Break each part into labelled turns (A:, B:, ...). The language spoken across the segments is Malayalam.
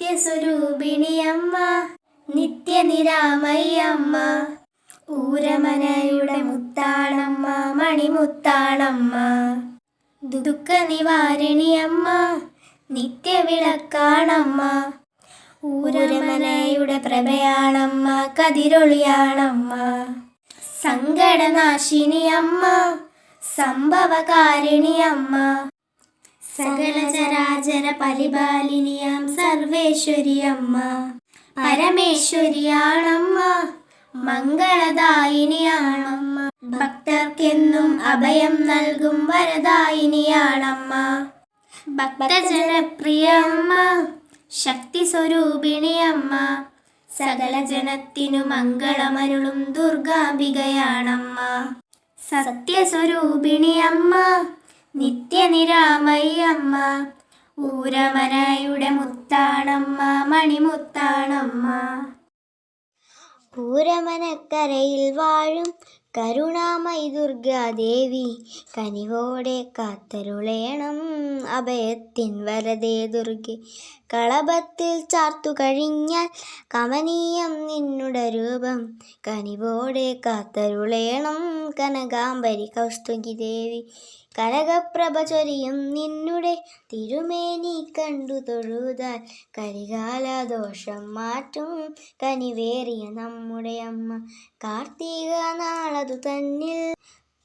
A: സത്യസ്വരൂപിണിയമ്മ, നിത്യനിരാമയ്യമ്മ, ഊരമനയുടെ മുത്താണമ്മ, മണിമുത്താണമ്മ, ദുഃഖ നിവാരിണിയമ്മ, നിത്യവിളക്കാണമ്മ, ഊരമനയുടെ പ്രഭയാണമ്മ, കതിരൊളിയാണമ്മ, സങ്കടനാശിനിയമ്മ, സംഭവകാരിണിയമ്മ, സകല ചരാചര പരിപാലിനിയാം സർവേശ്വരിയമ്മ, പരമേശ്വരിയാണമ്മ, മംഗളദായിനിയാണമ്മ, ഭക്തർക്കെന്നും അഭയം നൽകും വരദായിനിയാണമ്മ, ഭക്തജനപ്രിയമ്മ, ശക്തി സ്വരൂപിണിയമ്മ, സകല ജനത്തിനു മംഗളമരുളും ദുർഗാംബികയാണമ്മ, സത്യസ്വരൂപിണിയമ്മ, നിത്യനിരാമയ്യമ്മ, ഊരമനയുടെ മുത്താണമ്മ, മണിമുത്താണമ്മ.
B: ഊരമനക്കരയിൽ വാഴും കരുണാമയി ദുർഗാദേവി, കനിവോടെ കാത്തരുളേണം അഭയത്തിൻ വരദേ ദുർഗെ. കളഭത്തിൽ ചാർത്തു കഴിഞ്ഞാൽ കമനീയം നിന്നുടെ രൂപം, കനിവോടെ കാത്തരുളേണം കനകാംബരി കൗസ്തുകി ദേവി. കനകപ്രഭ ചൊരിയും നിന്നുടെ തിരുമേനി കണ്ടു തൊഴുതാൽ കരികാല ദോഷം മാറ്റും കനിവേറിയ നമ്മുടെ അമ്മ. കാർത്തിക നാളതു തന്നിൽ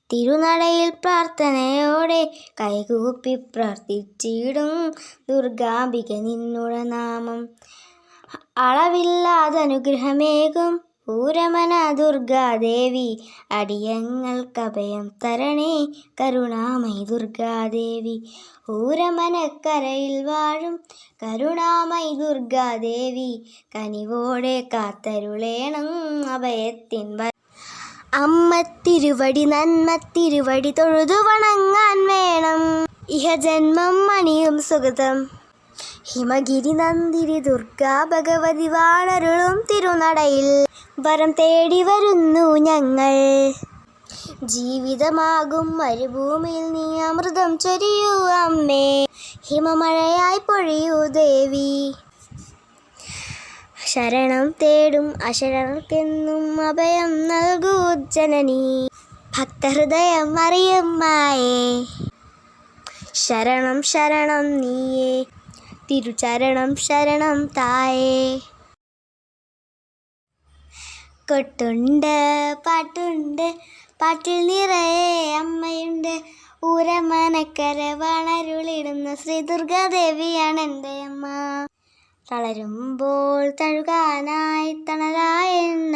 B: തിരുനടയിൽ പ്രാർത്ഥനയോടെ കൈകൂപ്പി പ്രാർത്ഥിച്ചിടും ദുർഗാംബിക നിന്നുടെ നാമം. അളവില്ലാതനുഗ്രഹമേകും ഊരമന ദുർഗാദേവി, അടിയങ്ങൾക്കഭയം തരണേ കരുണാമയി ദുർഗാദേവി. ഊരമനക്കരയിൽ വാഴും കരുണാമയി ദുർഗാദേവി, കനിവോടെ കാത്തരുളേണം അഭയത്തിൻ അമ്മ തിരുവടി നന്മ തിരുവടി തൊഴുതു വണങ്ങാൻ വേണം ഇഹജന്മം മണിയും സുഗതം. ഹിമഗിരി നന്ദിരി ദുർഗാ ഭഗവതി വാണരുളും തിരുനടയിൽ വരം തേടി വരുന്നു ഞങ്ങൾ. ജീവിതമാകും മരുഭൂമിയിൽ നീ അമൃതം ചൊരിയൂ അമ്മേ, ഹിമമഴയായി പൊഴിയൂ ദേവി. ശരണം തേടും അശരണർക്കെന്നും അഭയം നൽകൂ ജനനി, ഭക്തഹൃദയം അറിയമ്മായേ. ശരണം ശരണം നീയേ, തിരുചരണം ശരണം തായേ. കൊട്ടുണ്ട് പാട്ടുണ്ട്, പാട്ടിൽ നിറയെ അമ്മയുണ്ട്, ഊരമനക്കര വണരുളിടുന്ന ശ്രീ ദുർഗാദേവിയാണ് എൻ്റെ അമ്മ. തളരുമ്പോൾ തഴുകാനായി തണലായെന്ന